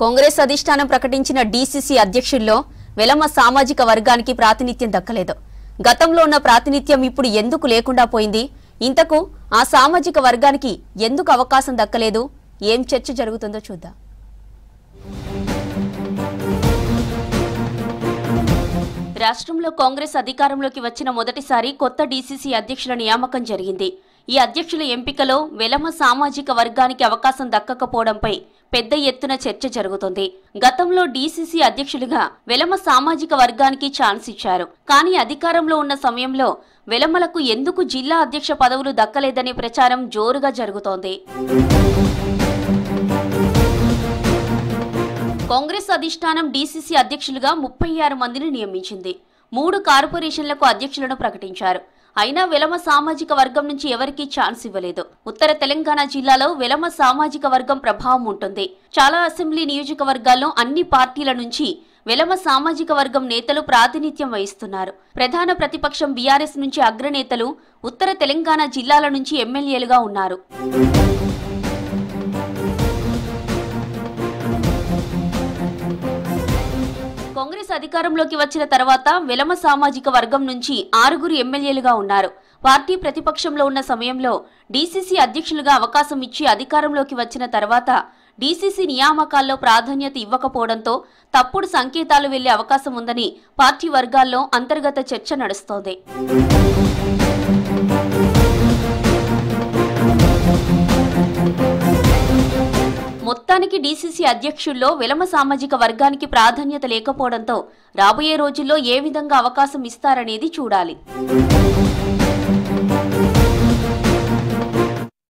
కాంగ్రెస్ అధిష్టానం ప్రకటించిన డీసీసీ అధ్యక్షుల్లో వెలమ సామాజిక వర్గానికి ప్రాతినిధ్యం దక్కలేదు. గతంలో ఉన్న ప్రాతినిధ్యం ఇప్పుడు ఎందుకు లేకుండా పోయింది? ఇంతకు ఆ సామాజిక వర్గానికి ఎందుకు అవకాశం దక్కలేదు? ఏం చర్చ జరుగుతుందో చూద్దాం. రాష్ట్రంలో కాంగ్రెస్ అధికారంలోకి వచ్చిన మొదటిసారి కొత్త డీసీసీ అధ్యక్షుల నియామకం జరిగింది. ఈ అధ్యక్షుల ఎంపికలో వెలమ సామాజిక వర్గానికి అవకాశం దక్కకపోవడంపై పెద్ద ఎత్తున చర్చ జరుగుతోంది. గతంలో డీసీసీ అధ్యక్షులుగా వెలమ సామాజిక వర్గానికి ఛాన్స్ ఇచ్చారు. కానీ అధికారంలో ఉన్న సమయంలో వెలమలకు ఎందుకు జిల్లా అధ్యక్ష పదవులు దక్కలేదనే ప్రచారం జోరుగా జరుగుతోంది. కాంగ్రెస్ అధిష్టానం డీసీసీ అధ్యక్షులుగా 36 మందిని నియమించింది. 3 కార్పొరేషన్లకు అధ్యక్షులను ప్రకటించారు. అయినా వెలమ సామాజిక వర్గం నుంచి ఎవరికీ ఛాన్స్ ఇవ్వలేదు. ఉత్తర తెలంగాణ జిల్లాలో వెలమ సామాజిక వర్గం ప్రభావం ఉంటుంది. చాలా అసెంబ్లీ నియోజకవర్గాల్లో అన్ని పార్టీల నుంచి వెలమ సామాజిక వర్గం నేతలు ప్రాతినిధ్యం వహిస్తున్నారు. ప్రధాన ప్రతిపక్షం బీఆర్ఎస్ నుంచి అగ్రనేతలు ఉత్తర తెలంగాణ జిల్లాల నుంచి ఎమ్మెల్యేలుగా ఉన్నారు. కాంగ్రెస్ అధికారంలోకి వచ్చిన తర్వాత వెలమ సామాజిక వర్గం నుంచి 6 ఎమ్మెల్యేలుగా ఉన్నారు. పార్టీ ప్రతిపక్షంలో ఉన్న సమయంలో డీసీసీ అధ్యక్షులుగా అవకాశం ఇచ్చి అధికారంలోకి వచ్చిన తర్వాత డీసీసీ నియామకాల్లో ప్రాధాన్యత ఇవ్వకపోవడంతో తప్పుడు సంకేతాలు వెళ్లే అవకాశం ఉందని పార్టీ వర్గాల్లో అంతర్గత చర్చ నడుస్తోంది. మొత్తానికి డీసీసీ అధ్యక్షుల్లో వెలమ సామాజిక వర్గానికి ప్రాధాన్యత లేకపోవడంతో రాబోయే రోజుల్లో ఏ విధంగా అవకాశం ఇస్తారనేది చూడాలి.